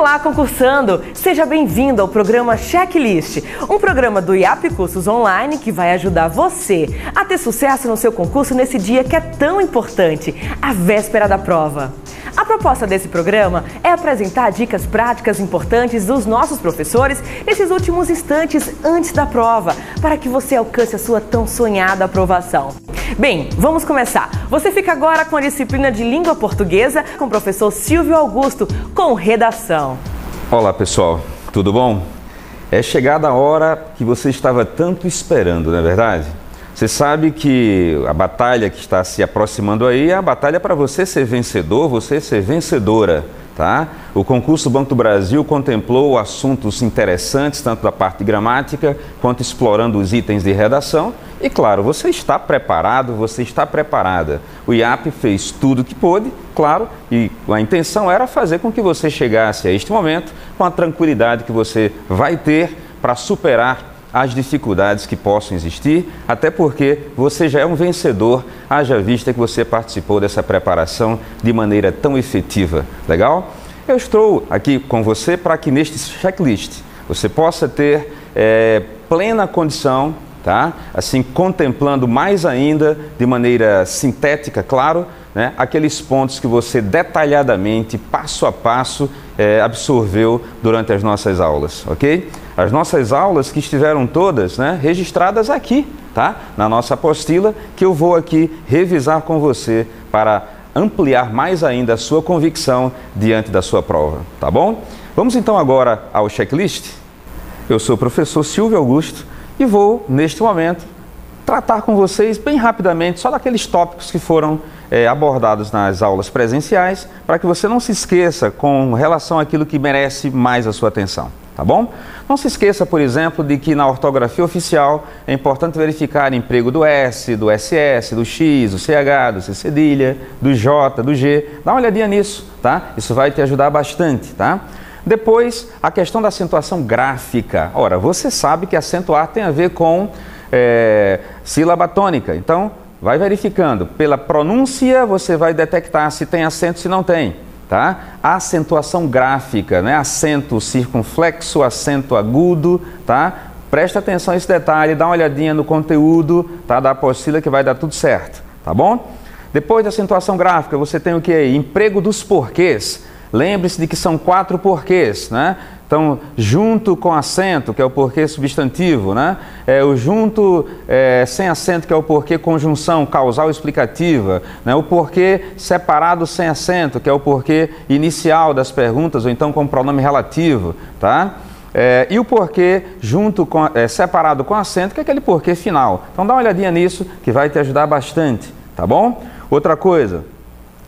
Olá, concursando! Seja bem-vindo ao programa Checklist, um programa do IAP Cursos Online que vai ajudar você a ter sucesso no seu concurso nesse dia que é tão importante, a véspera da prova. A proposta desse programa é apresentar dicas práticas importantes dos nossos professores nesses últimos instantes antes da prova, para que você alcance a sua tão sonhada aprovação. Bem, vamos começar. Você fica agora com a disciplina de Língua Portuguesa com o professor Silvio Augusto, com redação. Olá pessoal, tudo bom? É chegada a hora que você estava tanto esperando, não é verdade? Você sabe que a batalha que está se aproximando aí é a batalha para você ser vencedor, você ser vencedora, tá? O concurso Banco do Brasil contemplou assuntos interessantes, tanto da parte de gramática, quanto explorando os itens de redação. E claro, você está preparado, você está preparada. O IAP fez tudo o que pôde, claro, e a intenção era fazer com que você chegasse a este momento com a tranquilidade que você vai ter para superar as dificuldades que possam existir, até porque você já é um vencedor, haja vista que você participou dessa preparação de maneira tão efetiva. Legal? Eu estou aqui com você para que neste checklist você possa ter plena condição, tá? Assim, contemplando mais ainda, de maneira sintética, claro, né? Aqueles pontos que você detalhadamente, passo a passo, absorveu durante as nossas aulas, ok? As nossas aulas que estiveram todas, né, registradas aqui, tá? Na nossa apostila, que eu vou aqui revisar com você para ampliar mais ainda a sua convicção diante da sua prova, tá bom? Vamos então agora ao checklist. Eu sou o professor Silvio Augusto e vou, neste momento, tratar com vocês bem rapidamente só daqueles tópicos que foram abordados nas aulas presenciais, para que você não se esqueça com relação àquilo que merece mais a sua atenção, tá bom? Não se esqueça, por exemplo, de que na ortografia oficial é importante verificar o emprego do S, do SS, do X, do CH, do C cedilha, do J, do G. Dá uma olhadinha nisso, tá? Isso vai te ajudar bastante, tá? Depois, a questão da acentuação gráfica. Ora, você sabe que acentuar tem a ver com sílaba tônica, então vai verificando. Pela pronúncia você vai detectar se tem acento, se não tem, tá? A acentuação gráfica, né? Acento circunflexo, acento agudo, tá? Presta atenção a esse detalhe, dá uma olhadinha no conteúdo, tá? Da apostila que vai dar tudo certo, tá bom? Depois da acentuação gráfica você tem o que aí? Emprego dos porquês. Lembre-se de que são 4 porquês, né? Então, junto com acento, que é o porquê substantivo, né? O junto sem acento, que é o porquê conjunção causal explicativa, né? O porquê separado sem acento, que é o porquê inicial das perguntas, ou então com pronome relativo, tá? E o porquê junto com, separado com acento, que é aquele porquê final. Então, dá uma olhadinha nisso, que vai te ajudar bastante, tá bom? Outra coisa,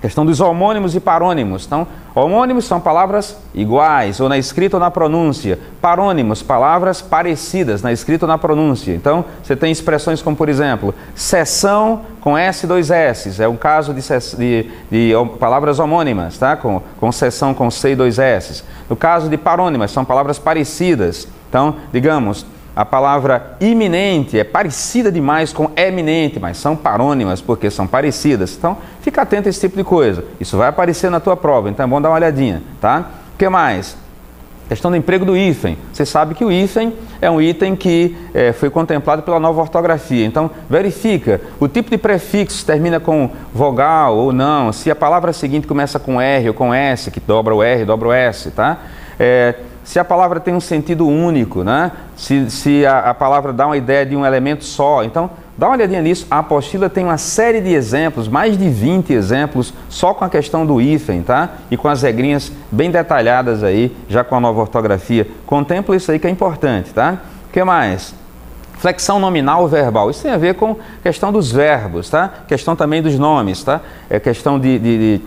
questão dos homônimos e parônimos. Então, homônimos são palavras iguais, ou na escrita ou na pronúncia. Parônimos, palavras parecidas, na escrita ou na pronúncia. Então, você tem expressões como, por exemplo, sessão com S e 2 S. É um caso de palavras homônimas, tá? Com sessão com C e 2 S. No caso de parônimas, são palavras parecidas. Então, digamos, a palavra iminente é parecida demais com eminente, mas são parônimas porque são parecidas. Então, fica atento a esse tipo de coisa. Isso vai aparecer na tua prova, então é bom dar uma olhadinha, tá? O que mais? Questão do emprego do hífen. Você sabe que o hífen é um item que foi contemplado pela nova ortografia. Então, verifica o tipo de prefixo, termina com vogal ou não. Se a palavra seguinte começa com R ou com S, que dobra o R, dobra o S, tá? Se a palavra tem um sentido único, né? Se a palavra dá uma ideia de um elemento só. Então, dá uma olhadinha nisso. A apostila tem uma série de exemplos, mais de 20 exemplos, só com a questão do hífen, tá? E com as regrinhas bem detalhadas aí, já com a nova ortografia. Contempla isso aí que é importante, tá? O que mais? Flexão nominal verbal. Isso tem a ver com a questão dos verbos, tá? Questão também dos nomes, tá? É questão de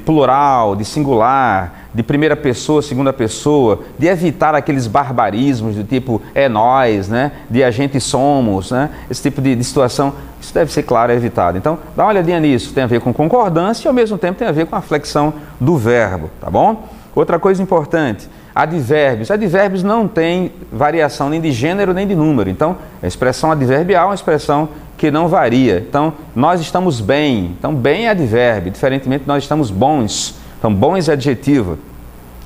plural, de singular, de primeira pessoa, segunda pessoa, de evitar aqueles barbarismos do tipo é nós, né? De a gente somos, né? Esse tipo de situação, isso deve ser, claro, evitado. Então, dá uma olhadinha nisso. Tem a ver com concordância e, ao mesmo tempo, tem a ver com a flexão do verbo, tá bom? Outra coisa importante, advérbios. Advérbios não tem variação nem de gênero nem de número. Então, a expressão adverbial é uma expressão que não varia. Então, nós estamos bem. Então, bem é advérbio. Diferentemente, nós estamos bons. Então, bons é adjetivo.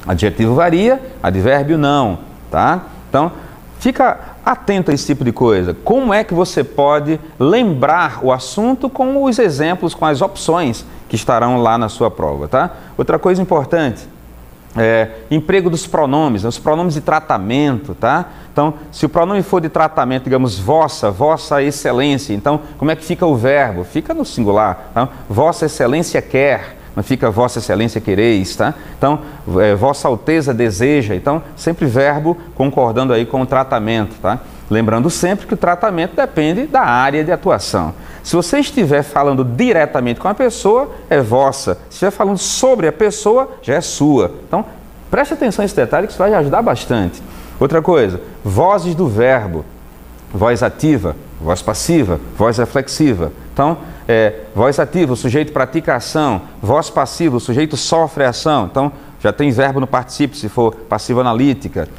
Adjetivo varia, advérbio não, tá? Então, fica atento a esse tipo de coisa. Como é que você pode lembrar o assunto com os exemplos, com as opções que estarão lá na sua prova, tá? Outra coisa importante, emprego dos pronomes, os pronomes de tratamento, tá? Então, se o pronome for de tratamento, digamos, vossa excelência, então, como é que fica o verbo? Fica no singular, tá? Vossa excelência quer, não fica vossa excelência quereis, tá? Então, vossa alteza deseja, então, sempre verbo concordando aí com o tratamento, tá? Lembrando sempre que o tratamento depende da área de atuação. Se você estiver falando diretamente com a pessoa, é vossa. Se estiver falando sobre a pessoa, já é sua. Então, preste atenção nesse detalhe que isso vai ajudar bastante. Outra coisa, vozes do verbo, voz ativa, voz passiva, voz reflexiva. Então, voz ativa, o sujeito pratica a ação, voz passiva, o sujeito sofre a ação. Então, já tem verbo no particípio, se for passiva analítica.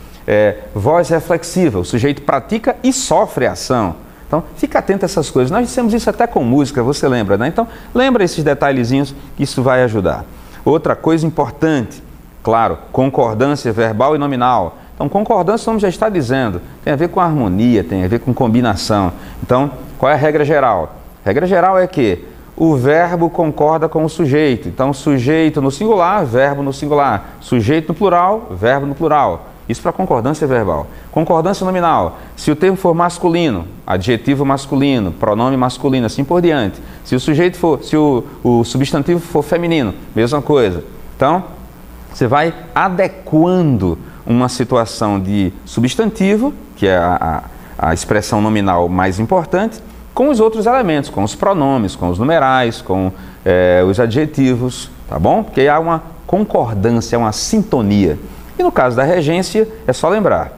Voz reflexiva, o sujeito pratica e sofre a ação. Então, fica atento a essas coisas. Nós dissemos isso até com música, você lembra, né? Então, lembra esses detalhezinhos que isso vai ajudar. Outra coisa importante, claro, concordância verbal e nominal. Então, concordância, como já está dizendo, tem a ver com harmonia, tem a ver com combinação. Então, qual é a regra geral? A regra geral é que o verbo concorda com o sujeito. Então, sujeito no singular, verbo no singular. Sujeito no plural, verbo no plural. Isso para concordância verbal. Concordância nominal. Se o termo for masculino, adjetivo masculino, pronome masculino, assim por diante. Se o sujeito for, se o substantivo for feminino, mesma coisa. Então, você vai adequando uma situação de substantivo, que é a expressão nominal mais importante, com os outros elementos, com os pronomes, com os numerais, com os adjetivos, tá bom? Porque há uma concordância, uma sintonia. E no caso da regência, é só lembrar,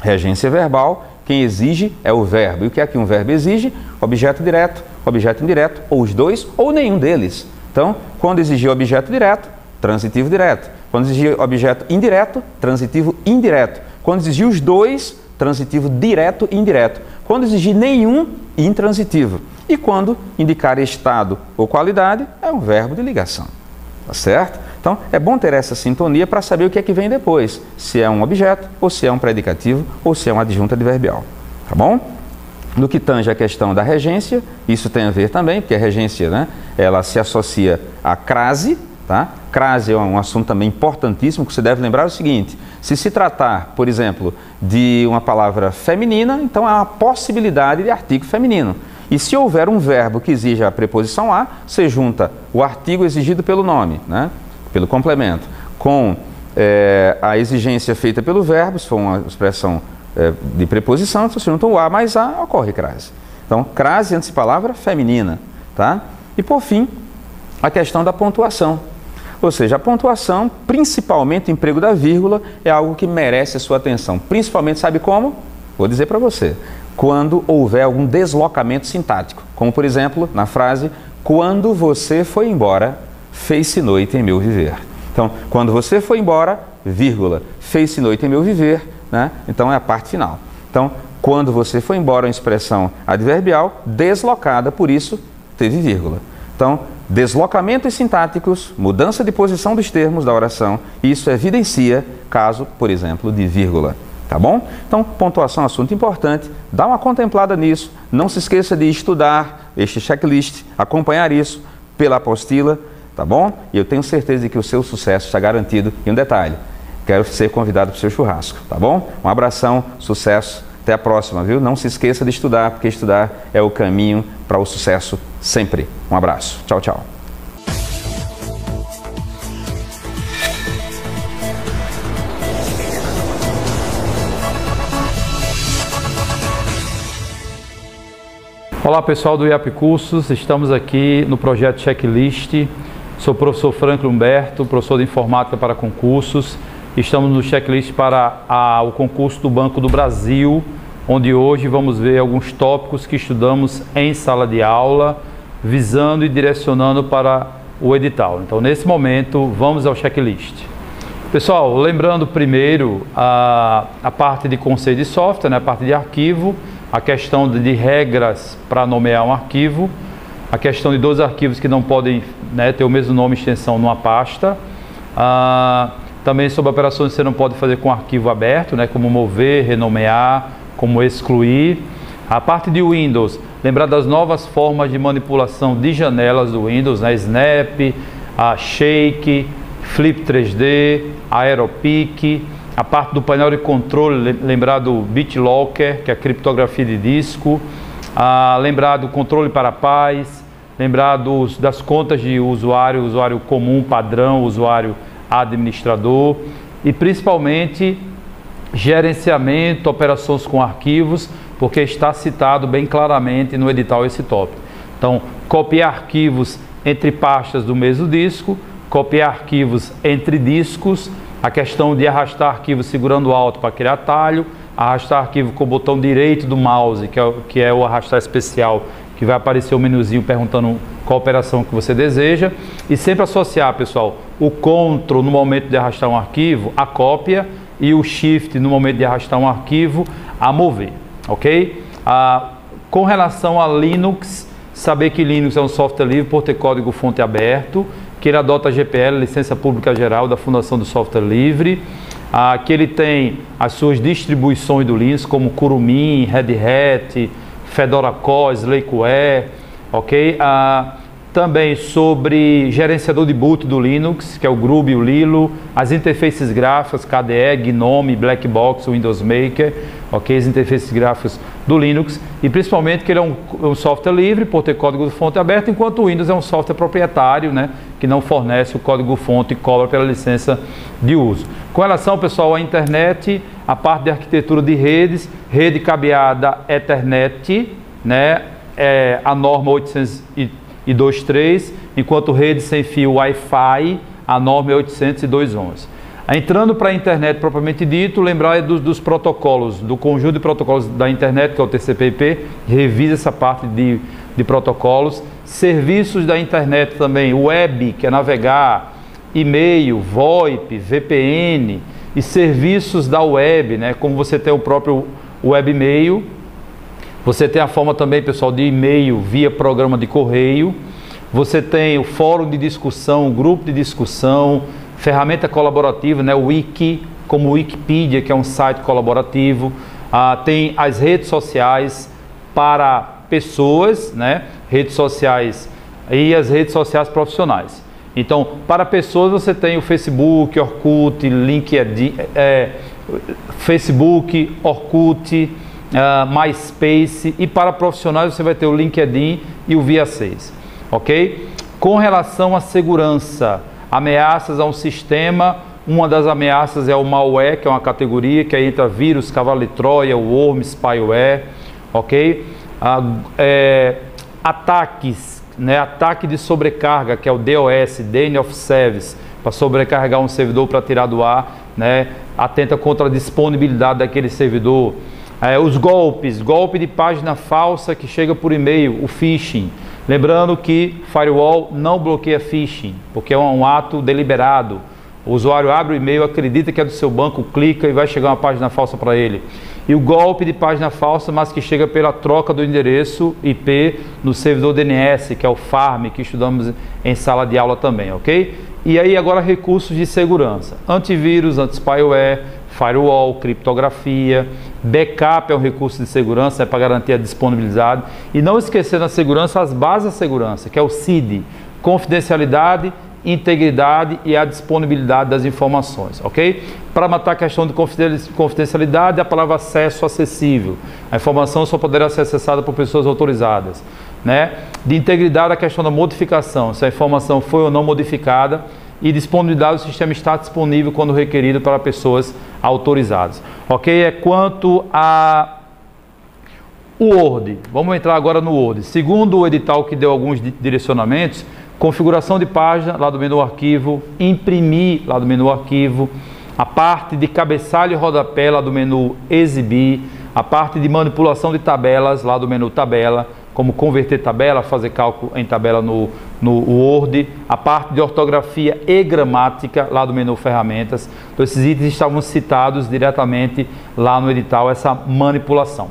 regência verbal, quem exige é o verbo. E o que é que um verbo exige? Objeto direto, objeto indireto, ou os dois, ou nenhum deles. Então, quando exigir objeto direto, transitivo direto. Quando exigir objeto indireto, transitivo indireto. Quando exigir os dois, transitivo direto e indireto. Quando exigir nenhum, intransitivo. E quando indicar estado ou qualidade, é um verbo de ligação. Tá certo? Então, é bom ter essa sintonia para saber o que é que vem depois. Se é um objeto, ou se é um predicativo, ou se é um adjunto adverbial. Tá bom? No que tange a questão da regência, isso tem a ver também, porque a regência, né, ela se associa à crase, tá? Crase é um assunto também importantíssimo, que você deve lembrar o seguinte: se tratar, por exemplo, de uma palavra feminina, então há uma possibilidade de artigo feminino. E se houver um verbo que exija a preposição a, você junta o artigo exigido pelo nome, né, pelo complemento, com a exigência feita pelo verbo, se for uma expressão de preposição, se você junta o a mais a, ocorre crase. Então, crase antes de palavra feminina, tá? E por fim, a questão da pontuação. Ou seja, a pontuação, principalmente o emprego da vírgula, é algo que merece a sua atenção. Principalmente, sabe como? Vou dizer para você. Quando houver algum deslocamento sintático. Como, por exemplo, na frase, quando você foi embora, fez-se noite em meu viver. Então, quando você foi embora, vírgula, fez-se noite em meu viver, né? Então, é a parte final. Então, quando você foi embora, é uma expressão adverbial deslocada, por isso, teve vírgula. Então, deslocamentos sintáticos, mudança de posição dos termos da oração, isso evidencia caso, por exemplo, de vírgula. Tá bom? Então, pontuação é um assunto importante, dá uma contemplada nisso, não se esqueça de estudar este checklist, acompanhar isso pela apostila, tá bom? E eu tenho certeza de que o seu sucesso está garantido. E um detalhe, quero ser convidado para o seu churrasco, tá bom? Um abração, sucesso, até a próxima, viu? Não se esqueça de estudar, porque estudar é o caminho para o sucesso sempre. Um abraço, tchau, tchau. Olá pessoal do IAP Cursos, estamos aqui no projeto Checklist. Sou o professor Franklin Humberto, professor de Informática para Concursos. Estamos no checklist para o concurso do Banco do Brasil, onde hoje vamos ver alguns tópicos que estudamos em sala de aula, visando e direcionando para o edital. Então, nesse momento, vamos ao checklist. Pessoal, lembrando primeiro a parte de conceito de software, né, a parte de arquivo, a questão de regras para nomear um arquivo, a questão de 2 arquivos que não podem, né, ter o mesmo nome e extensão numa pasta, também sobre operações que você não pode fazer com arquivo aberto, né, como mover, renomear, como excluir. A parte de Windows, lembrar das novas formas de manipulação de janelas do Windows, né, Snap, a Shake, Flip 3D, Aeropeak. A parte do painel de controle, lembrar do BitLocker, que é a criptografia de disco. Lembrar do controle para paz, lembrar das contas de usuário, usuário comum, padrão, usuário administrador. E principalmente gerenciamento, operações com arquivos, porque está citado bem claramente no edital esse tópico. Então, copiar arquivos entre pastas do mesmo disco, copiar arquivos entre discos, a questão de arrastar arquivo segurando Alt para criar atalho, arrastar arquivo com o botão direito do mouse, que é o arrastar especial, que vai aparecer o menuzinho perguntando qual operação que você deseja, e sempre associar, pessoal, o Ctrl no momento de arrastar um arquivo, a cópia, e o Shift no momento de arrastar um arquivo, a mover, ok? Com relação a Linux, saber que Linux é um software livre por ter código-fonte aberto, que ele adota a GPL, Licença Pública Geral da Fundação do Software Livre, que ele tem as suas distribuições do Linux, como Kurumin, Red Hat, Fedora Core, Slackware, ok? Também sobre gerenciador de boot do Linux, que é o Grub e o Lilo, as interfaces gráficas, KDE, GNOME, Blackbox, Windows Maker, ok? As interfaces gráficas do Linux, e principalmente que ele é um software livre, por ter código-fonte aberto, enquanto o Windows é um software proprietário, né? Que não fornece o código-fonte e cobra pela licença de uso. Com relação, pessoal, à internet, a parte de arquitetura de redes, rede cabeada Ethernet, né? A norma 802.3, enquanto rede sem fio Wi-Fi, a norma é 802.11. Entrando para a internet propriamente dito, lembrar dos protocolos, do conjunto de protocolos da internet, que é o TCP/IP, revisa essa parte de protocolos. Serviços da internet também, web, que é navegar, e-mail, VoIP, VPN, e serviços da web, né? Como você tem o próprio webmail, você tem a forma também, pessoal, de e-mail via programa de correio, você tem o fórum de discussão, o grupo de discussão, ferramenta colaborativa, né? O Wiki, como o Wikipedia, que é um site colaborativo, tem as redes sociais para pessoas, né? Redes sociais e as redes sociais profissionais. Então, para pessoas você tem o Facebook, Orkut, LinkedIn, Facebook, Orkut, MySpace, e para profissionais você vai ter o LinkedIn e o Via6, ok? Com relação à segurança, ameaças a um sistema, uma das ameaças é o malware, que é uma categoria que entra vírus, cavalo de Troia, worm, spyware, ok? Ataques, né? Ataque de sobrecarga, que é o DOS, Denial of Service, para sobrecarregar um servidor para tirar do ar, né? Atenta contra a disponibilidade daquele servidor. Os golpes, golpe de página falsa que chega por e-mail, o phishing. Lembrando que firewall não bloqueia phishing, porque é um ato deliberado. O usuário abre o e-mail, acredita que é do seu banco, clica e vai chegar uma página falsa para ele. E o golpe de página falsa, mas que chega pela troca do endereço IP no servidor DNS, que é o FARM, que estudamos em sala de aula também, ok? E aí agora recursos de segurança. Antivírus, anti-spyware, firewall, criptografia, backup é um recurso de segurança, para garantir a disponibilidade. E não esquecer na segurança as bases da segurança, que é o CID, confidencialidade, integridade e a disponibilidade das informações, ok? Para matar a questão de confidencialidade, a palavra acesso acessível. A informação só poderá ser acessada por pessoas autorizadas, né? De integridade, a questão da modificação, se a informação foi ou não modificada, e disponibilidade, o sistema está disponível quando requerido para pessoas autorizadas, ok? Quanto a o Word, vamos entrar agora no Word. Segundo o edital, que deu alguns direcionamentos, configuração de página, lá do menu arquivo, imprimir, lá do menu arquivo, a parte de cabeçalho e rodapé, lá do menu exibir, a parte de manipulação de tabelas, lá do menu tabela, como converter tabela, fazer cálculo em tabela no Word, a parte de ortografia e gramática, lá do menu ferramentas. Então, esses itens estavam citados diretamente lá no edital, essa manipulação.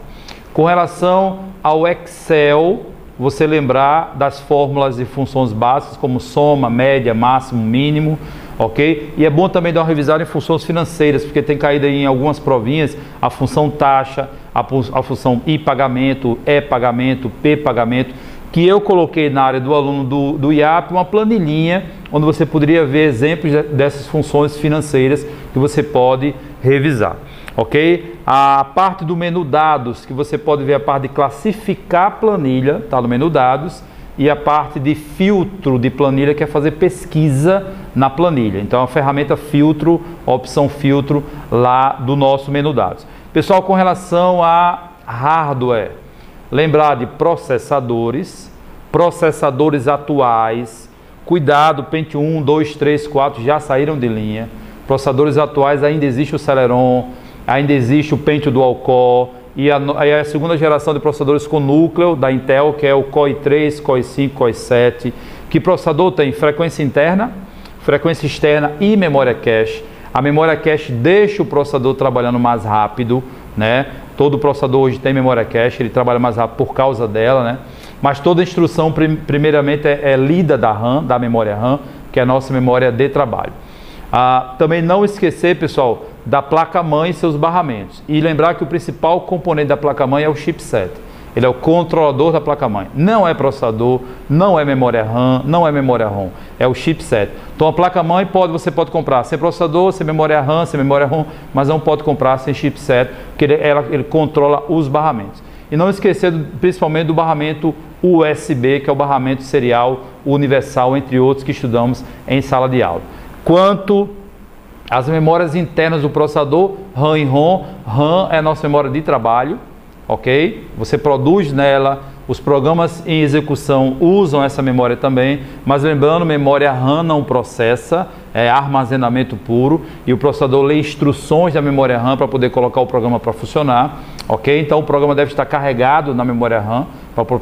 Com relação ao Excel, você lembrar das fórmulas e funções básicas, como soma, média, máximo, mínimo, ok? E é bom também dar uma revisada em funções financeiras, porque tem caído aí em algumas provinhas a função taxa, a função I-pagamento, E-pagamento, P-pagamento, que eu coloquei na área do aluno do IAP uma planilhinha onde você poderia ver exemplos dessas funções financeiras que você pode revisar, ok? A parte do menu dados, que você pode ver a parte de classificar a planilha, está no menu dados, e a parte de filtro de planilha, que é fazer pesquisa na planilha. Então a ferramenta filtro, opção filtro lá do nosso menu dados. Pessoal, com relação a hardware, lembrar de processadores atuais, cuidado, Pentium 1, 2, 3, 4 já saíram de linha. Processadores atuais ainda existe o Celeron, ainda existe o Pentium Dual Core, e a segunda geração de processadores com núcleo da Intel, que é o Core i3, Core i5, Core i7. Que processador tem frequência interna, frequência externa e memória cache. A memória cache deixa o processador trabalhando mais rápido, né? Todo processador hoje tem memória cache, ele trabalha mais rápido por causa dela, né? Mas toda instrução, primeiramente, é lida da RAM, da memória RAM, que é a nossa memória de trabalho. Também não esquecer, pessoal, da placa-mãe e seus barramentos. E lembrar que o principal componente da placa-mãe é o chipset. Ele é o controlador da placa-mãe. Não é processador, não é memória RAM, não é memória ROM. É o chipset. Então a placa-mãe você pode comprar sem processador, sem memória RAM, sem memória ROM, mas não pode comprar sem chipset, porque ele controla os barramentos. E não esquecer principalmente do barramento USB, que é o barramento serial universal, entre outros que estudamos em sala de aula. Quanto às memórias internas do processador, RAM e ROM, RAM é a nossa memória de trabalho, ok? Você produz nela, os programas em execução usam essa memória também, mas lembrando, memória RAM não processa, é armazenamento puro, e o processador lê instruções da memória RAM para poder colocar o programa para funcionar, ok? Então o programa deve estar carregado na memória RAM para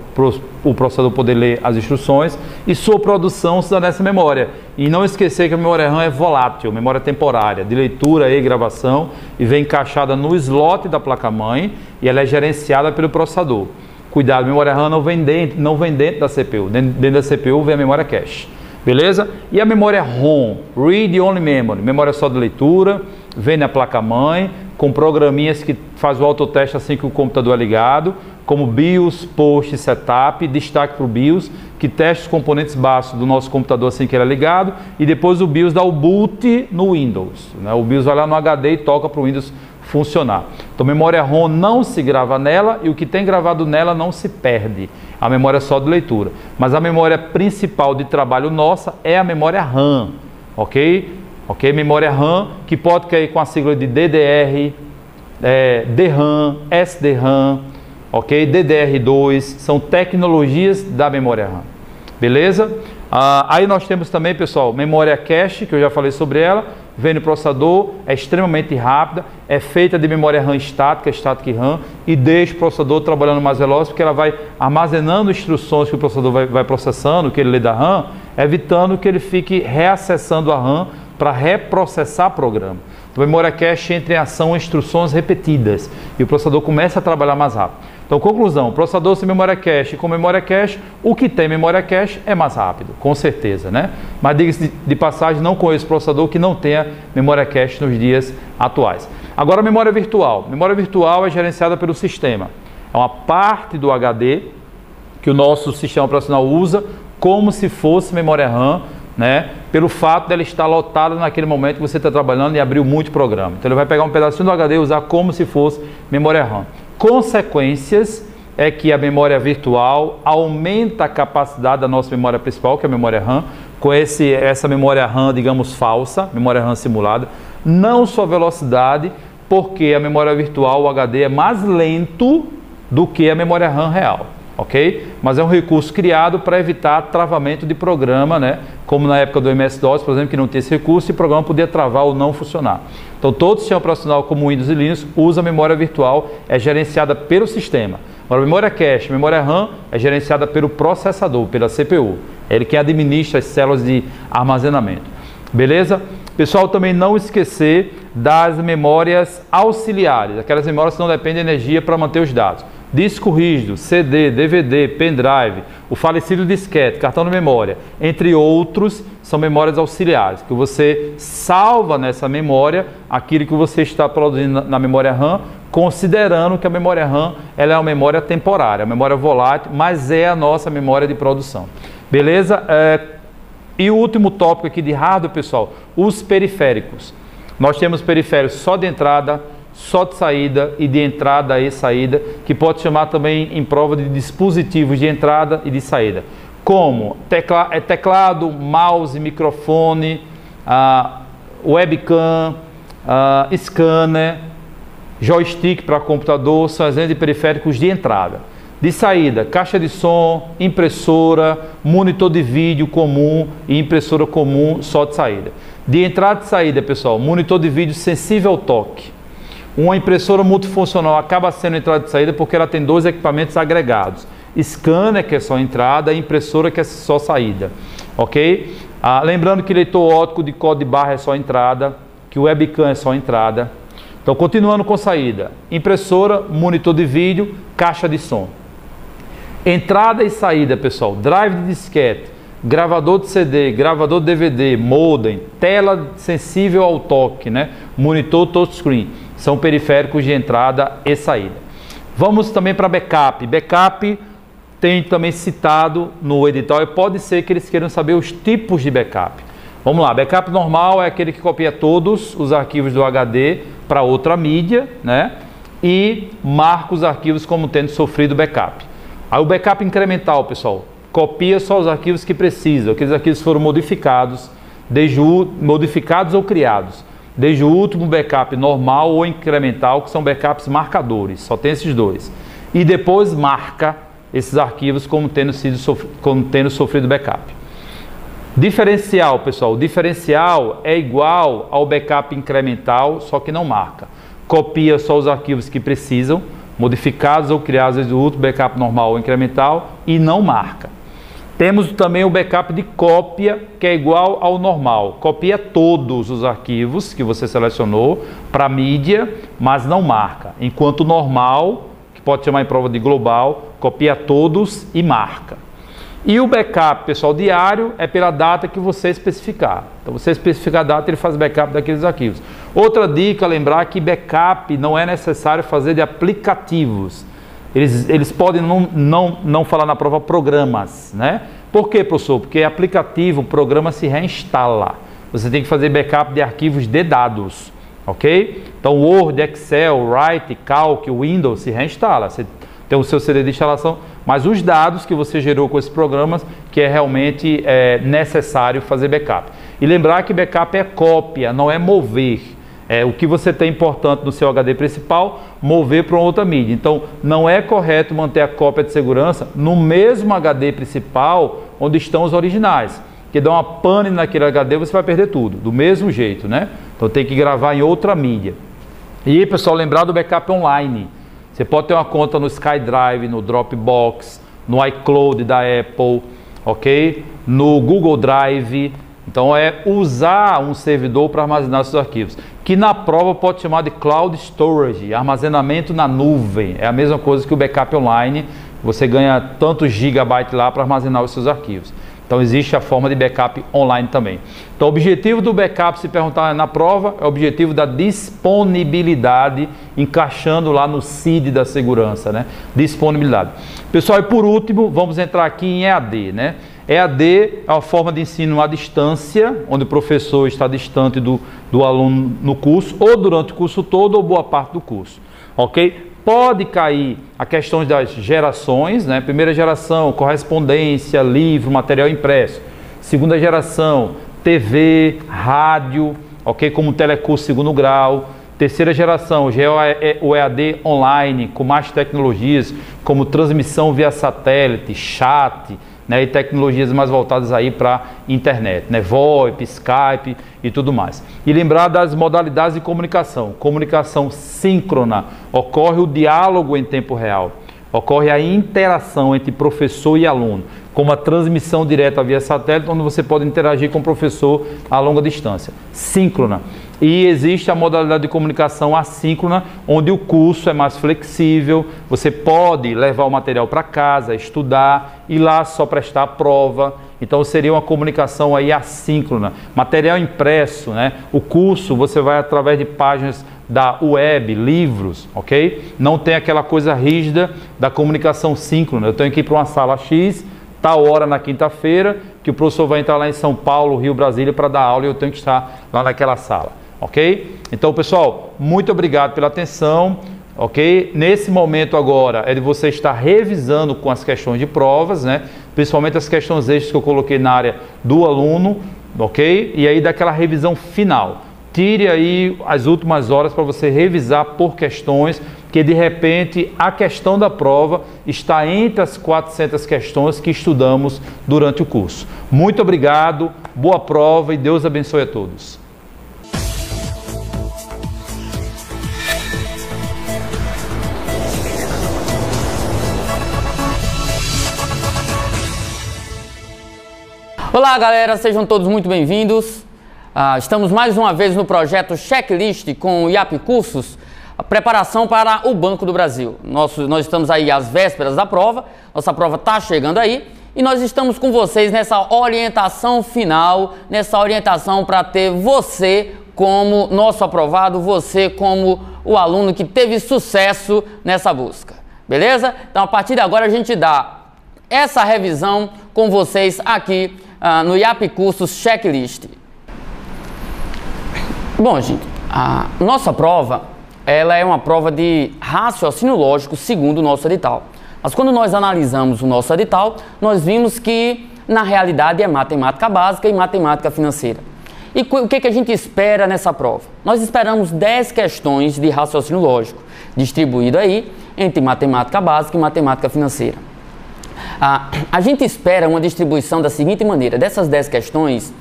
o processador poder ler as instruções, e sua produção se dá nessa memória. E não esquecer que a memória RAM é volátil, memória temporária, de leitura e gravação, e vem encaixada no slot da placa-mãe, e ela é gerenciada pelo processador. Cuidado, a memória RAM não vem dentro da CPU, dentro da CPU vem a memória cache, beleza? E a memória ROM, Read Only Memory, memória só de leitura, vem na placa-mãe, com programinhas que faz o autoteste assim que o computador é ligado, como BIOS, Post, Setup, destaque para o BIOS, que testa os componentes básicos do nosso computador assim que ele é ligado, e depois o BIOS dá o boot no Windows, né? O BIOS vai lá no HD e toca para o Windows funcionar. Então, memória ROM não se grava nela, e o que tem gravado nela não se perde. A memória é só de leitura. Mas a memória principal de trabalho nossa é a memória RAM, ok? Ok? Memória RAM, que pode cair com a sigla de DDR, DRAM, SDRAM, ok? DDR2, são tecnologias da memória RAM. Beleza? Aí nós temos também, pessoal, memória cache, que eu já falei sobre ela, vem no processador, é extremamente rápida, é feita de memória RAM estática, Static RAM, e deixa o processador trabalhando mais veloz, porque ela vai armazenando instruções que o processador vai processando, que ele lê da RAM, evitando que ele fique reacessando a RAM para reprocessar o programa. Então, a memória cache entra em ação instruções repetidas, e o processador começa a trabalhar mais rápido. Então, conclusão, processador sem memória cache e com memória cache, o que tem memória cache é mais rápido, com certeza, né? Mas diga-se de passagem, não conheço processador que não tenha memória cache nos dias atuais. Agora, a memória virtual. Memória virtual é gerenciada pelo sistema. É uma parte do HD que o nosso sistema operacional usa como se fosse memória RAM, né? Pelo fato dela estar lotada naquele momento que você está trabalhando e abriu muito programa. Então, ele vai pegar um pedacinho do HD e usar como se fosse memória RAM. Consequências é que a memória virtual aumenta a capacidade da nossa memória principal, que é a memória RAM, com essa memória RAM, digamos, falsa, memória RAM simulada, não sua velocidade, porque a memória virtual, o HD, é mais lento do que a memória RAM real, ok? Mas é um recurso criado para evitar travamento de programa, né? Como na época do MS-DOS, por exemplo, que não tinha esse recurso e o programa podia travar ou não funcionar. Então, todo sistema operacional como Windows e Linux usa memória virtual, é gerenciada pelo sistema. Agora, a memória cache, memória RAM, é gerenciada pelo processador, pela CPU. É ele quem administra as células de armazenamento. Beleza? Pessoal, também não esquecer das memórias auxiliares, aquelas memórias que não dependem de energia para manter os dados. disco rígido, CD, DVD, pendrive, o falecido disquete, cartão de memória, entre outros, são memórias auxiliares, que você salva nessa memória aquilo que você está produzindo na memória RAM, considerando que a memória RAM ela é uma memória temporária, uma memória volátil, mas é a nossa memória de produção. Beleza? E o último tópico aqui de hardware, pessoal, os periféricos. Nós temos periféricos só de entrada, só de saída e de entrada e saída, que pode chamar também em prova de dispositivos de entrada e de saída, como teclado, mouse, microfone, webcam, scanner, joystick para computador, são exemplos de periféricos de entrada. De saída, caixa de som, impressora, monitor de vídeo comum e impressora comum só de saída. De entrada e saída, pessoal, monitor de vídeo sensível ao toque. Uma impressora multifuncional acaba sendo entrada e saída porque ela tem dois equipamentos agregados. Scanner, que é só entrada, e impressora, que é só saída. Ok? Lembrando que leitor óptico de código de barra é só entrada, que o webcam é só entrada. Então, continuando com saída, impressora, monitor de vídeo, caixa de som. Entrada e saída, pessoal, drive de disquete, gravador de CD, gravador de DVD, modem, tela sensível ao toque, né? Monitor touchscreen, são periféricos de entrada e saída. Vamos também para backup. Backup tem também citado no edital e pode ser que eles queiram saber os tipos de backup. Vamos lá, backup normal é aquele que copia todos os arquivos do HD para outra mídia, né? E marca os arquivos como tendo sofrido backup. Aí o backup incremental, pessoal, copia só os arquivos que precisam, aqueles arquivos que foram modificados ou criados, desde o último backup normal ou incremental, que são backups marcadores, só tem esses dois. E depois marca esses arquivos como tendo sofrido backup. Diferencial, pessoal, o diferencial é igual ao backup incremental, só que não marca. Copia só os arquivos que precisam, modificados ou criados do último backup normal ou incremental, e não marca. Temos também o backup de cópia, que é igual ao normal. Copia todos os arquivos que você selecionou para mídia, mas não marca. Enquanto o normal, que pode chamar em prova de global, copia todos e marca. E o backup, pessoal, diário é pela data que você especificar. Então, você especificar a data, ele faz backup daqueles arquivos. Outra dica, lembrar que backup não é necessário fazer de aplicativos. Eles podem não falar na prova programas, né? Por quê, professor? Porque aplicativo, o programa se reinstala. Você tem que fazer backup de arquivos de dados, ok? Então, Word, Excel, Write, Calc, Windows se reinstala. Você tem o seu CD de instalação, mas os dados que você gerou com esses programas, que é realmente necessário fazer backup. E lembrar que backup é cópia, não é mover. O que você tem importante no seu HD principal, mover para uma outra mídia. Então, não é correto manter a cópia de segurança no mesmo HD principal onde estão os originais. Que dá uma pane naquele HD, você vai perder tudo, do mesmo jeito, né? Então, tem que gravar em outra mídia. E, pessoal, lembrar do backup online. Você pode ter uma conta no SkyDrive, no Dropbox, no iCloud da Apple, ok? No Google Drive. Então, é usar um servidor para armazenar seus arquivos, que na prova pode chamar de Cloud Storage, armazenamento na nuvem. É a mesma coisa que o backup online, você ganha tantos gigabytes lá para armazenar os seus arquivos. Então, existe a forma de backup online também. Então, o objetivo do backup, se perguntar na prova, é o objetivo da disponibilidade, encaixando lá no CID da segurança, né? Disponibilidade. Pessoal, e por último, vamos entrar aqui em EAD, né? EAD é uma forma de ensino à distância, onde o professor está distante do aluno no curso, ou durante o curso todo, ou boa parte do curso, ok? Pode cair a questão das gerações, né? Primeira geração, correspondência, livro, material impresso. Segunda geração, TV, rádio, ok? Como telecurso segundo grau. Terceira geração, o EAD online, com mais tecnologias, como transmissão via satélite, chat, né, e tecnologias mais voltadas aí para internet, né, VoIP, Skype e tudo mais. E lembrar das modalidades de comunicação. Comunicação síncrona, ocorre o diálogo em tempo real, ocorre a interação entre professor e aluno, como a transmissão direta via satélite, onde você pode interagir com o professor a longa distância. Síncrona. E existe a modalidade de comunicação assíncrona, onde o curso é mais flexível, você pode levar o material para casa, estudar e lá só prestar a prova. Então seria uma comunicação aí assíncrona. Material impresso, né? O curso você vai através de páginas da web, livros, ok? Não tem aquela coisa rígida da comunicação síncrona. Eu tenho que ir para uma sala X, tal hora na quinta-feira, que o professor vai entrar lá em São Paulo, Rio, Brasília para dar aula e eu tenho que estar lá naquela sala. Ok? Então, pessoal, muito obrigado pela atenção, ok? Nesse momento agora é de você estar revisando com as questões de provas, né? Principalmente as questões extras que eu coloquei na área do aluno, ok? E aí daquela revisão final. Tire aí as últimas horas para você revisar por questões, que de repente a questão da prova está entre as 400 questões que estudamos durante o curso. Muito obrigado, boa prova e Deus abençoe a todos. Olá galera, sejam todos muito bem-vindos. Estamos mais uma vez no projeto Checklist com o IAP Cursos, a preparação para o Banco do Brasil. Nós estamos aí às vésperas da prova, nossa prova está chegando aí e nós estamos com vocês nessa orientação final, nessa orientação para ter você como nosso aprovado, você como o aluno que teve sucesso nessa busca, beleza? Então a partir de agora a gente dá essa revisão com vocês aqui no IAP Cursos Checklist. Bom, gente, a nossa prova, ela é uma prova de raciocínio lógico segundo o nosso edital. Mas quando nós analisamos o nosso edital, nós vimos que, na realidade, é matemática básica e matemática financeira. E o que a gente espera nessa prova? Nós esperamos 10 questões de raciocínio lógico, distribuído aí entre matemática básica e matemática financeira. A gente espera uma distribuição da seguinte maneira: dessas 10 questões,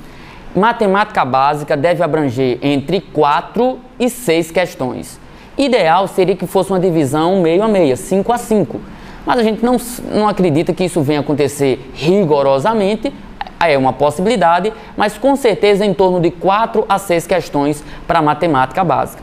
matemática básica deve abranger entre 4 e 6 questões. Ideal seria que fosse uma divisão meio a meio, 5 a 5. Mas a gente não acredita que isso venha acontecer rigorosamente, é uma possibilidade, mas com certeza em torno de 4 a 6 questões para matemática básica.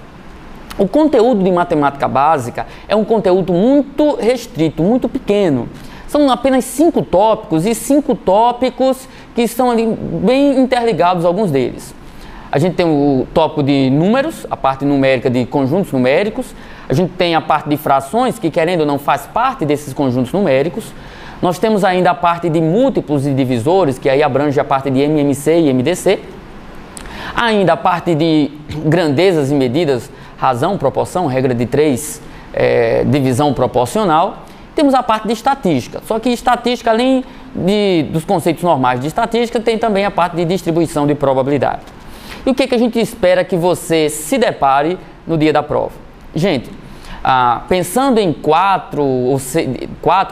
O conteúdo de matemática básica é um conteúdo muito restrito, muito pequeno. São apenas 5 tópicos e 5 tópicos que estão ali bem interligados, alguns deles. A gente tem o tópico de números, a parte numérica de conjuntos numéricos. A gente tem a parte de frações, que querendo ou não faz parte desses conjuntos numéricos. Nós temos ainda a parte de múltiplos e divisores, que aí abrange a parte de MMC e MDC. Ainda a parte de grandezas e medidas, razão, proporção, regra de 3, divisão proporcional. Temos a parte de estatística, só que estatística, além dos conceitos normais de estatística, tem também a parte de distribuição de probabilidade. E o que a gente espera que você se depare no dia da prova? Gente, pensando em 4,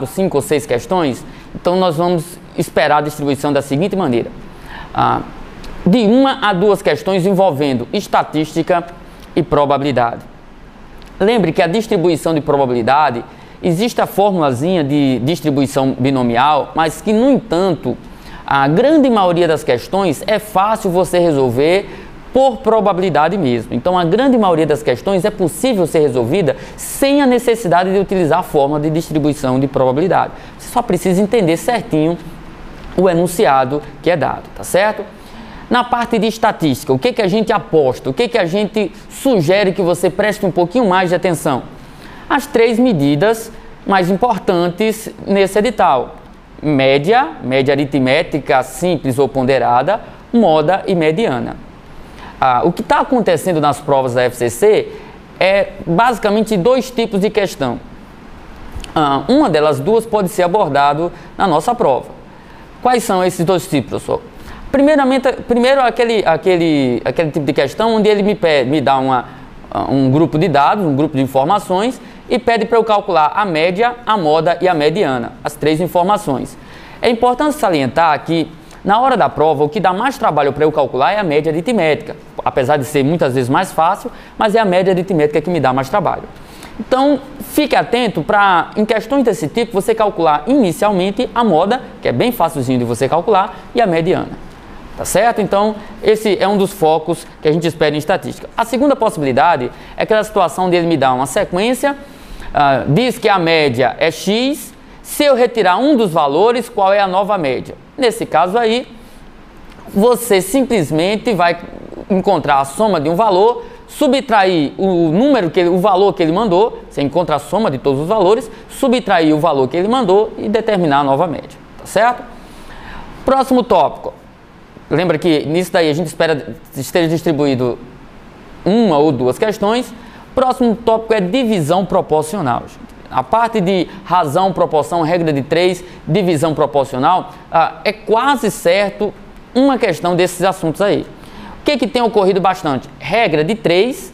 5 ou 6 questões, então nós vamos esperar a distribuição da seguinte maneira. De 1 a 2 questões envolvendo estatística e probabilidade. Lembre que a distribuição de probabilidade, existe a formulazinha de distribuição binomial, mas que, no entanto, a grande maioria das questões é fácil você resolver por probabilidade mesmo. Então, a grande maioria das questões é possível ser resolvida sem a necessidade de utilizar a fórmula de distribuição de probabilidade. Você só precisa entender certinho o enunciado que é dado, tá certo? Na parte de estatística, o que a gente aposta? O que a gente sugere que você preste um pouquinho mais de atenção? As 3 medidas mais importantes nesse edital: média aritmética simples ou ponderada, moda e mediana. O que está acontecendo nas provas da FCC é basicamente 2 tipos de questão. Uma delas duas pode ser abordado na nossa prova. Quais são esses 2 tipos, professor? Primeiro aquele tipo de questão onde ele me dá um grupo de dados, um grupo de informações, e pede para eu calcular a média, a moda e a mediana, as 3 informações. É importante salientar que, na hora da prova, o que dá mais trabalho para eu calcular é a média aritmética, apesar de ser muitas vezes mais fácil, mas é a média aritmética que me dá mais trabalho. Então, fique atento para, em questões desse tipo, você calcular inicialmente a moda, que é bem facilzinho de você calcular, e a mediana. Tá certo? Então, esse é um dos focos que a gente espera em estatística. A segunda possibilidade é aquela situação de ele me dar uma sequência, diz que a média é x, se eu retirar um dos valores, qual é a nova média? Nesse caso aí, você simplesmente vai encontrar a soma de um valor, subtrair o valor que ele mandou, você encontra a soma de todos os valores, subtrair o valor que ele mandou e determinar a nova média, tá certo? Próximo tópico. Lembra que nisso daí a gente espera esteja distribuído uma ou duas questões. Próximo tópico é divisão proporcional. A parte de razão, proporção, regra de 3, divisão proporcional, é quase certo uma questão desses assuntos aí. O que tem ocorrido bastante? Regra de 3,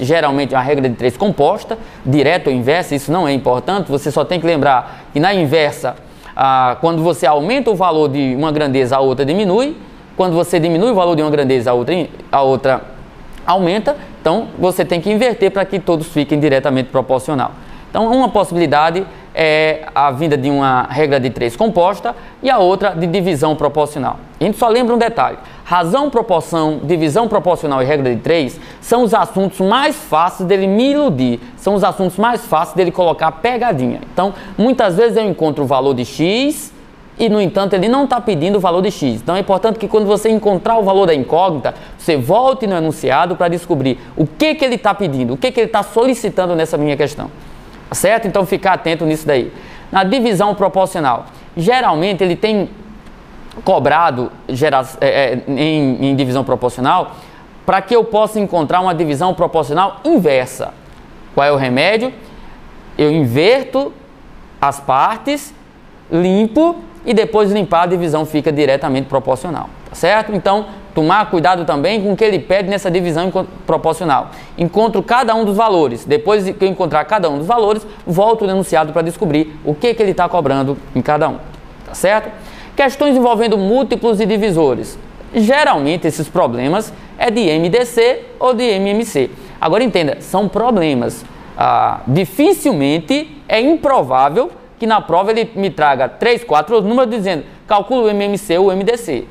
geralmente é uma regra de 3 composta, direta ou inversa, isso não é importante, você só tem que lembrar que na inversa, quando você aumenta o valor de uma grandeza, a outra diminui. Quando você diminui o valor de uma grandeza, a outra aumenta. Então, você tem que inverter para que todos fiquem diretamente proporcional. Então, uma possibilidade é a vinda de uma regra de 3 composta e a outra de divisão proporcional. A gente só lembra um detalhe. Razão, proporção, divisão proporcional e regra de 3 são os assuntos mais fáceis dele me iludir. São os assuntos mais fáceis dele colocar pegadinha. Então, muitas vezes eu encontro o valor de x e, no entanto, ele não está pedindo o valor de x. Então, é importante que quando você encontrar o valor da incógnita, você volte no enunciado para descobrir o que ele está pedindo, o que ele está solicitando nessa minha questão. Certo? Então, ficar atento nisso daí. Na divisão proporcional, geralmente ele tem cobrado em divisão proporcional para que eu possa encontrar uma divisão proporcional inversa. Qual é o remédio? Eu inverto as partes, limpo e depois de limpar a divisão fica diretamente proporcional. Tá certo? Então, tomar cuidado também com o que ele pede nessa divisão proporcional. Encontro cada um dos valores. Depois que eu encontrar cada um dos valores, volto no enunciado para descobrir o que ele está cobrando em cada um. Tá certo? Questões envolvendo múltiplos e divisores. Geralmente, esses problemas é de MDC ou de MMC. Agora, entenda, são problemas. Dificilmente é improvável que na prova ele me traga 3, 4 números dizendo calcula o MMC ou o MDC.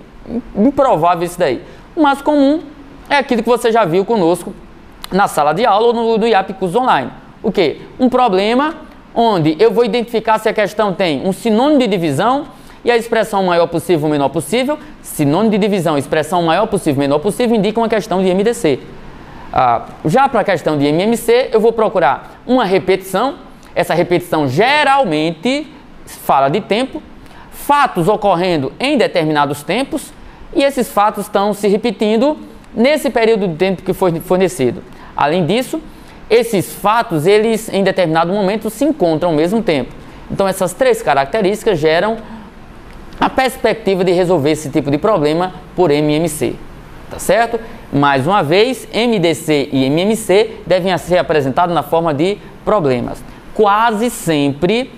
Improvável isso daí. O mais comum é aquilo que você já viu conosco na sala de aula ou no IAP Cursos Online. O quê? Um problema onde eu vou identificar se a questão tem um sinônimo de divisão e a expressão maior possível, menor possível. Sinônimo de divisão, expressão maior possível, menor possível, indica uma questão de MDC. Já para a questão de MMC, eu vou procurar uma repetição. Essa repetição geralmente fala de tempo, fatos ocorrendo em determinados tempos, e esses fatos estão se repetindo nesse período de tempo que foi fornecido. Além disso, esses fatos, eles em determinado momento se encontram ao mesmo tempo. Então, essas 3 características geram a perspectiva de resolver esse tipo de problema por MMC. Tá certo? Mais uma vez, MDC e MMC devem ser apresentados na forma de problemas. Quase sempre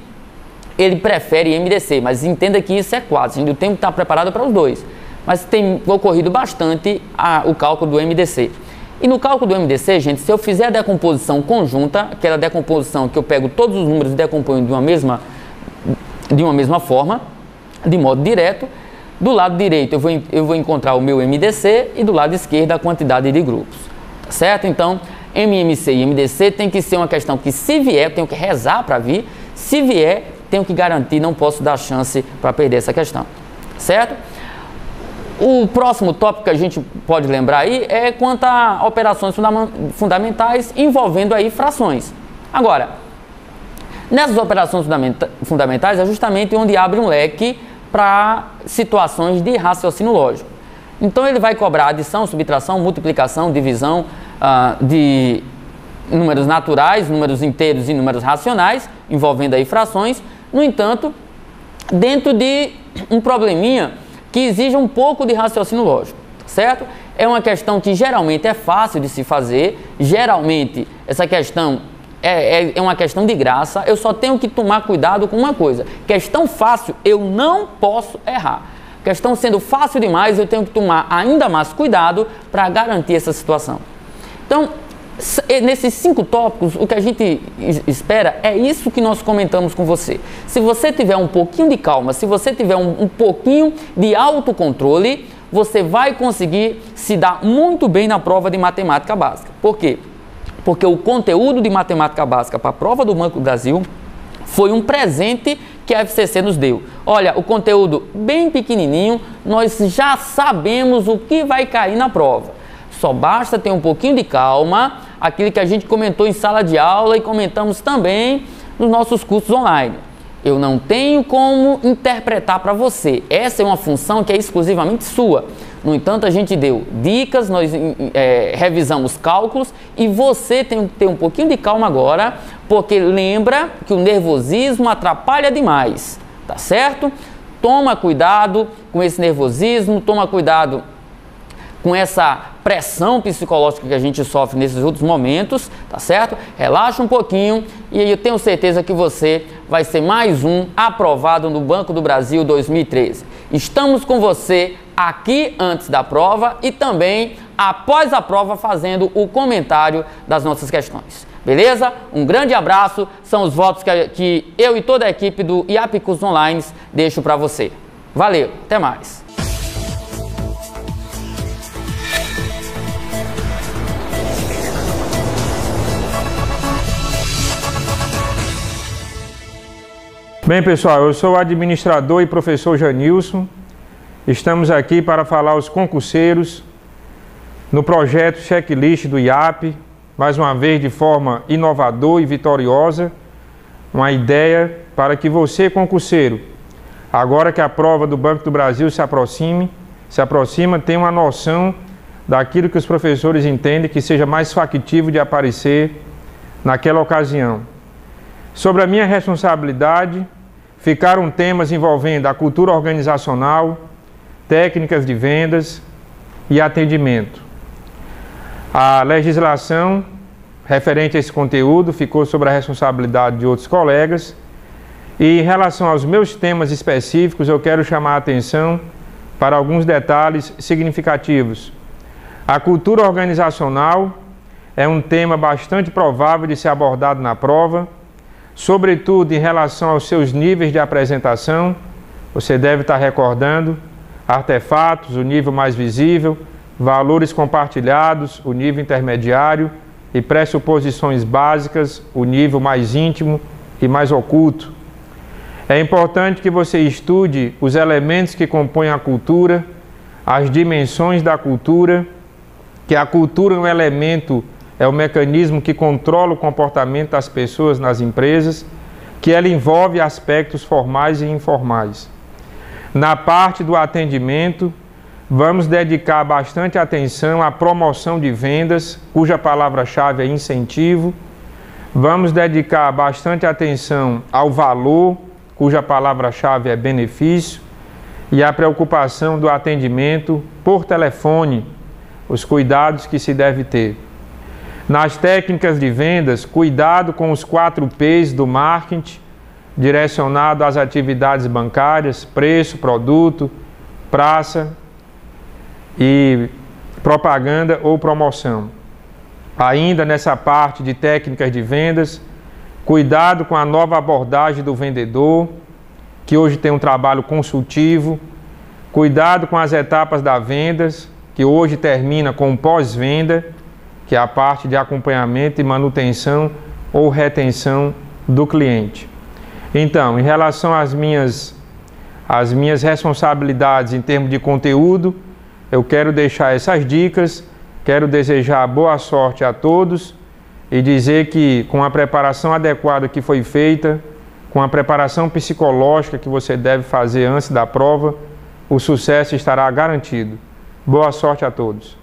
ele prefere MDC, mas entenda que isso é quase. O tempo está preparado para os dois. Mas tem ocorrido bastante o cálculo do MDC. E no cálculo do MDC, gente, se eu fizer a decomposição conjunta, aquela decomposição que eu pego todos os números e decomponho de uma mesma forma, de modo direto, do lado direito eu vou encontrar o meu MDC e do lado esquerdo a quantidade de grupos. Tá certo? Então, MMC e MDC tem que ser uma questão que, se vier, eu tenho que rezar para vir. Se vier, tenho que garantir, não posso dar chance para perder essa questão. Certo? O próximo tópico que a gente pode lembrar aí é quanto a operações fundamentais envolvendo aí frações. Agora, nessas operações fundamentais é justamente onde abre um leque para situações de raciocínio lógico. Então ele vai cobrar adição, subtração, multiplicação, divisão de números naturais, números inteiros e números racionais, envolvendo aí frações. No entanto, dentro de um probleminha que exige um pouco de raciocínio lógico, certo? É uma questão que geralmente é fácil de se fazer, geralmente essa questão é uma questão de graça, eu só tenho que tomar cuidado com uma coisa: questão fácil eu não posso errar. Questão sendo fácil demais, eu tenho que tomar ainda mais cuidado para garantir essa situação. Então, nesses 5 tópicos, o que a gente espera é isso que nós comentamos com você. Se você tiver um pouquinho de calma, se você tiver um pouquinho de autocontrole, você vai conseguir se dar muito bem na prova de matemática básica. Por quê? Porque o conteúdo de matemática básica para a prova do Banco do Brasil foi um presente que a FCC nos deu. Olha, o conteúdo bem pequenininho, nós já sabemos o que vai cair na prova. Só basta ter um pouquinho de calma, aquilo que a gente comentou em sala de aula e comentamos também nos nossos cursos online. Eu não tenho como interpretar para você. Essa é uma função que é exclusivamente sua. No entanto, a gente deu dicas, nós revisamos cálculos e você tem que ter um pouquinho de calma agora, porque lembra que o nervosismo atrapalha demais, tá certo? Toma cuidado com esse nervosismo, toma cuidado com essa pressão psicológica que a gente sofre nesses outros momentos, tá certo? Relaxa um pouquinho e eu tenho certeza que você vai ser mais um aprovado no Banco do Brasil 2013. Estamos com você aqui antes da prova e também após a prova fazendo o comentário das nossas questões. Beleza? Um grande abraço, são os votos que eu e toda a equipe do IAP Cursos Online deixo para você. Valeu, até mais! Bem, pessoal, eu sou o administrador e professor Janilson. Estamos aqui para falar aos concurseiros no projeto Checklist do IAP, mais uma vez de forma inovadora e vitoriosa, uma ideia para que você, concurseiro, agora que a prova do Banco do Brasil se aproxima, tenha uma noção daquilo que os professores entendem que seja mais factível de aparecer naquela ocasião. Sobre a minha responsabilidade, ficaram temas envolvendo a cultura organizacional, técnicas de vendas e atendimento. A legislação referente a esse conteúdo ficou sob a responsabilidade de outros colegas. E em relação aos meus temas específicos, eu quero chamar a atenção para alguns detalhes significativos. A cultura organizacional é um tema bastante provável de ser abordado na prova, sobretudo em relação aos seus níveis de apresentação. Você deve estar recordando artefatos, o nível mais visível, valores compartilhados, o nível intermediário, e pressuposições básicas, o nível mais íntimo e mais oculto. É importante que você estude os elementos que compõem a cultura, as dimensões da cultura, que a cultura é um elemento, é o mecanismo que controla o comportamento das pessoas nas empresas, que ela envolve aspectos formais e informais. Na parte do atendimento, vamos dedicar bastante atenção à promoção de vendas, cuja palavra-chave é incentivo. Vamos dedicar bastante atenção ao valor, cuja palavra-chave é benefício, e à preocupação do atendimento por telefone, os cuidados que se deve ter. Nas técnicas de vendas, cuidado com os 4 P's do marketing, direcionado às atividades bancárias, preço, produto, praça e propaganda ou promoção. Ainda nessa parte de técnicas de vendas, cuidado com a nova abordagem do vendedor, que hoje tem um trabalho consultivo. Cuidado com as etapas da vendas, que hoje termina com o pós-venda, que é a parte de acompanhamento e manutenção ou retenção do cliente. Então, em relação às minhas responsabilidades em termos de conteúdo, eu quero deixar essas dicas, quero desejar boa sorte a todos e dizer que com a preparação adequada que foi feita, com a preparação psicológica que você deve fazer antes da prova, o sucesso estará garantido. Boa sorte a todos.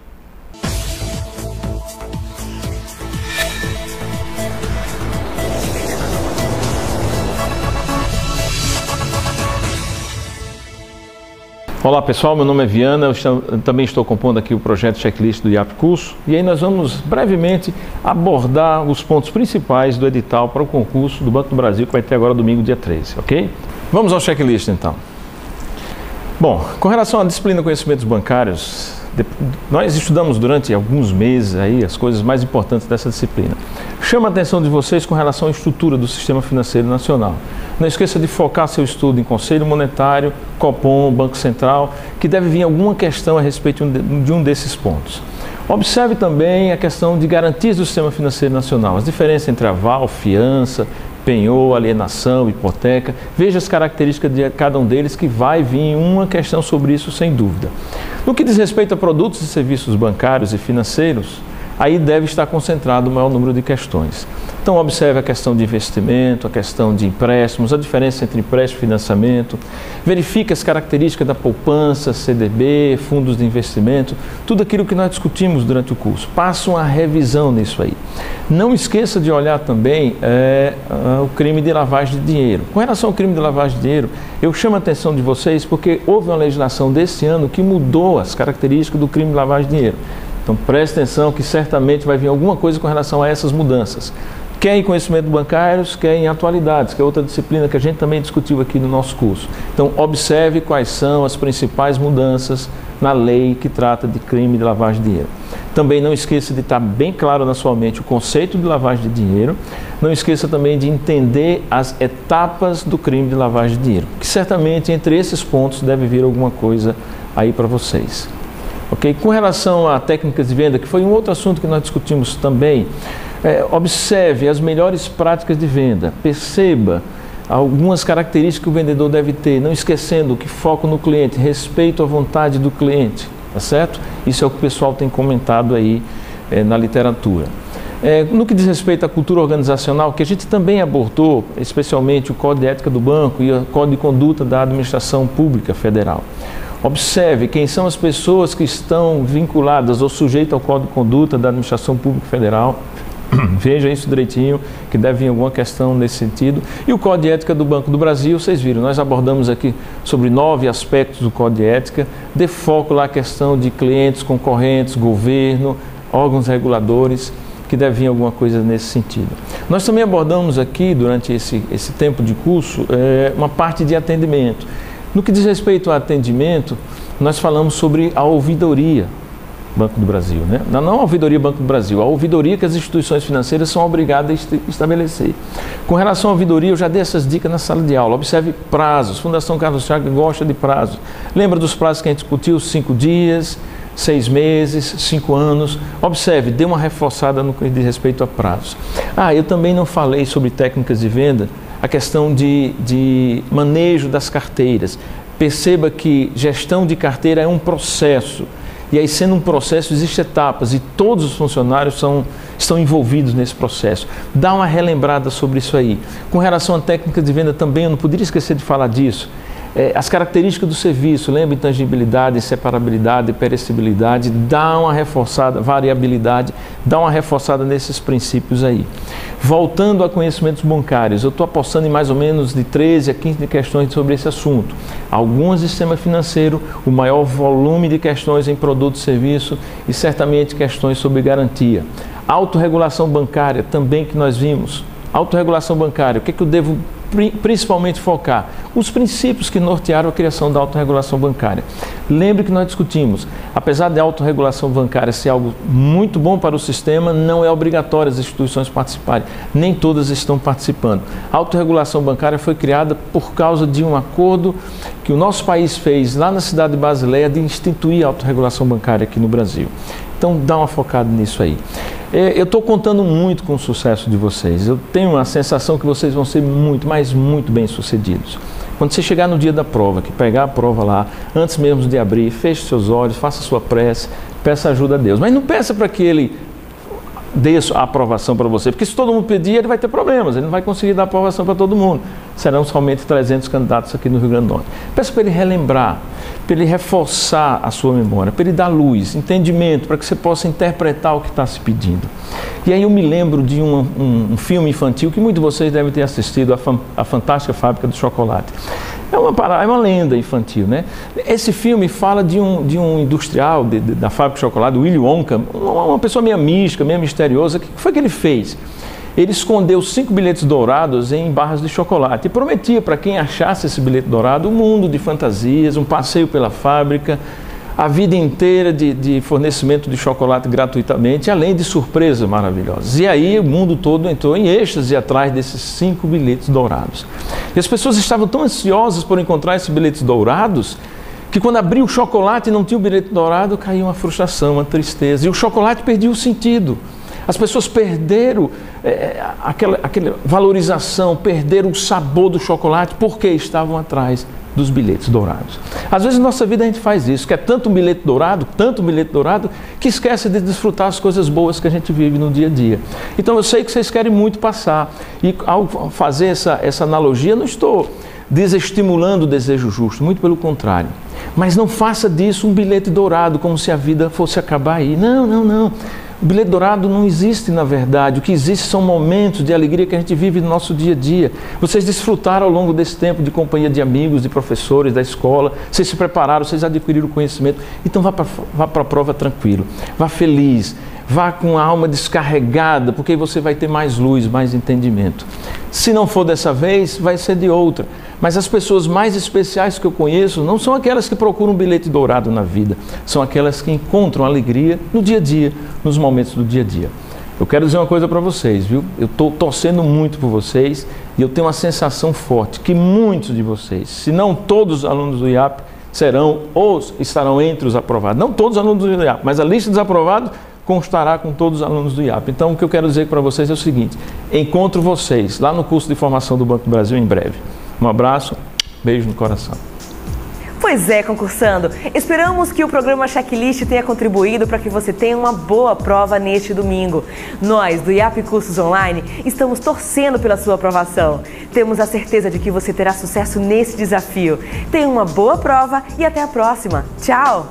Olá pessoal, meu nome é Viana, eu também estou compondo aqui o projeto Checklist do IAP Curso e aí nós vamos brevemente abordar os pontos principais do edital para o concurso do Banco do Brasil que vai ter agora domingo, dia 13, ok? Vamos ao checklist então. Bom, com relação à disciplina de conhecimentos bancários, Nós estudamos durante alguns meses aí as coisas mais importantes dessa disciplina. Chama a atenção de vocês com relação à estrutura do sistema financeiro nacional. Não esqueça de focar seu estudo em Conselho Monetário, Copom, Banco Central, que deve vir alguma questão a respeito de um desses pontos. Observe também a questão de garantias do sistema financeiro nacional, as diferenças entre aval, fiança, penhor, alienação, hipoteca. Veja as características de cada um deles, que vai vir uma questão sobre isso sem dúvida. No que diz respeito a produtos e serviços bancários e financeiros, aí deve estar concentrado o maior número de questões. Então observe a questão de investimento, a questão de empréstimos, a diferença entre empréstimo e financiamento, verifique as características da poupança, CDB, fundos de investimento, tudo aquilo que nós discutimos durante o curso. Faça uma revisão nisso aí. Não esqueça de olhar também o crime de lavagem de dinheiro. Com relação ao crime de lavagem de dinheiro, eu chamo a atenção de vocês porque houve uma legislação desse ano que mudou as características do crime de lavagem de dinheiro. Então preste atenção que certamente vai vir alguma coisa com relação a essas mudanças. Quer em conhecimentos bancários, quer em atualidades, que é outra disciplina que a gente também discutiu aqui no nosso curso. Então observe quais são as principais mudanças na lei que trata de crime de lavagem de dinheiro. Também não esqueça de estar bem claro na sua mente o conceito de lavagem de dinheiro. Não esqueça também de entender as etapas do crime de lavagem de dinheiro, que certamente entre esses pontos deve vir alguma coisa aí para vocês. Okay? Com relação a técnicas de venda, que foi um outro assunto que nós discutimos também, observe as melhores práticas de venda, perceba algumas características que o vendedor deve ter, não esquecendo que foco no cliente, respeito à vontade do cliente, tá certo? Isso é o que o pessoal tem comentado aí na literatura. No que diz respeito à cultura organizacional, que a gente também abordou, especialmente o Código de Ética do Banco e o Código de Conduta da Administração Pública Federal. Observe quem são as pessoas que estão vinculadas ou sujeitas ao Código de Conduta da Administração Pública Federal. Veja isso direitinho, que deve vir alguma questão nesse sentido. E o Código de Ética do Banco do Brasil, vocês viram, nós abordamos aqui sobre 9 aspectos do Código de Ética, de foco lá a questão de clientes, concorrentes, governo, órgãos reguladores, que deve vir alguma coisa nesse sentido. Nós também abordamos aqui, durante esse tempo de curso, uma parte de atendimento. No que diz respeito ao atendimento, nós falamos sobre a ouvidoria Banco do Brasil, né? Não a ouvidoria Banco do Brasil, a ouvidoria que as instituições financeiras são obrigadas a estabelecer. Com relação à ouvidoria, eu já dei essas dicas na sala de aula. Observe prazos. Fundação Carlos Chagas gosta de prazos. Lembra dos prazos que a gente discutiu? 5 dias, 6 meses, 5 anos. Observe, dê uma reforçada no que diz respeito a prazos. Eu também não falei sobre técnicas de venda, a questão de manejo das carteiras. Perceba que gestão de carteira é um processo. E aí, sendo um processo, existem etapas e todos os funcionários estão envolvidos nesse processo. Dá uma relembrada sobre isso aí. Com relação à técnica de venda também, eu não poderia esquecer de falar disso. As características do serviço, lembra intangibilidade, separabilidade, perecibilidade, dá uma reforçada, variabilidade, dá uma reforçada nesses princípios aí. Voltando a conhecimentos bancários, eu estou apostando em mais ou menos de 13 a 15 questões sobre esse assunto. Algumas de sistema financeiro, o maior volume de questões em produto e serviço e certamente questões sobre garantia. Autorregulação bancária também que nós vimos. Autorregulação bancária, o que eu devo principalmente focar? Os princípios que nortearam a criação da autorregulação bancária. Lembre que nós discutimos, apesar de a autorregulação bancária ser algo muito bom para o sistema, não é obrigatório as instituições participarem, nem todas estão participando. A autorregulação bancária foi criada por causa de um acordo que o nosso país fez lá na cidade de Basileia de instituir a autorregulação bancária aqui no Brasil. Então dá uma focada nisso aí. Eu estou contando muito com o sucesso de vocês. Eu tenho a sensação que vocês vão ser muito, mas muito bem sucedidos. Quando você chegar no dia da prova, que pegar a prova lá, antes mesmo de abrir, feche seus olhos, faça sua prece, peça ajuda a Deus. Mas não peça para que Ele dê a aprovação para você, porque se todo mundo pedir, ele vai ter problemas, ele não vai conseguir dar aprovação para todo mundo. Serão somente 300 candidatos aqui no Rio Grande do Norte. Peço para ele relembrar, para ele reforçar a sua memória, para ele dar luz, entendimento, para que você possa interpretar o que está se pedindo. E aí eu me lembro de um filme infantil que muitos de vocês devem ter assistido, A Fantástica Fábrica do Chocolate. É uma lenda infantil, né? Esse filme fala de um industrial da fábrica de chocolate, Willy Wonka, uma pessoa meio mística, meio misteriosa. O que foi que ele fez? Ele escondeu 5 bilhetes dourados em barras de chocolate e prometia para quem achasse esse bilhete dourado um mundo de fantasias, um passeio pela fábrica, a vida inteira de fornecimento de chocolate gratuitamente, além de surpresas maravilhosas. E aí o mundo todo entrou em êxtase atrás desses 5 bilhetes dourados. E as pessoas estavam tão ansiosas por encontrar esses bilhetes dourados, que quando abriu o chocolate e não tinha o bilhete dourado, caiu uma frustração, uma tristeza. E o chocolate perdia o sentido. As pessoas perderam aquela valorização, perderam o sabor do chocolate, porque estavam atrás dos bilhetes dourados. Às vezes na nossa vida a gente faz isso, quer tanto um bilhete dourado, que esquece de desfrutar as coisas boas que a gente vive no dia a dia. Então eu sei que vocês querem muito passar, e ao fazer essa analogia, não estou desestimulando o desejo justo, muito pelo contrário. Mas não faça disso um bilhete dourado, como se a vida fosse acabar aí. Não, não, não. O bilhete dourado não existe na verdade. O que existe são momentos de alegria que a gente vive no nosso dia a dia. Vocês desfrutaram ao longo desse tempo de companhia de amigos, de professores, da escola. Vocês se prepararam, vocês adquiriram conhecimento. Então vá para a prova tranquilo, vá feliz, vá com a alma descarregada, porque aí você vai ter mais luz, mais entendimento. Se não for dessa vez, vai ser de outra. Mas as pessoas mais especiais que eu conheço não são aquelas que procuram um bilhete dourado na vida, são aquelas que encontram alegria no dia a dia, nos momentos do dia a dia. Eu quero dizer uma coisa para vocês, viu? Eu estou torcendo muito por vocês e eu tenho uma sensação forte que muitos de vocês, se não todos os alunos do IAP, serão ou estarão entre os aprovados. Não todos os alunos do IAP, mas a lista dos aprovados constará com todos os alunos do IAP. Então, o que eu quero dizer para vocês é o seguinte: encontro vocês lá no curso de formação do Banco do Brasil em breve. Um abraço, beijo no coração. Pois é, concursando, esperamos que o programa Checklist tenha contribuído para que você tenha uma boa prova neste domingo. Nós, do IAP Cursos Online, estamos torcendo pela sua aprovação. Temos a certeza de que você terá sucesso nesse desafio. Tenha uma boa prova e até a próxima. Tchau!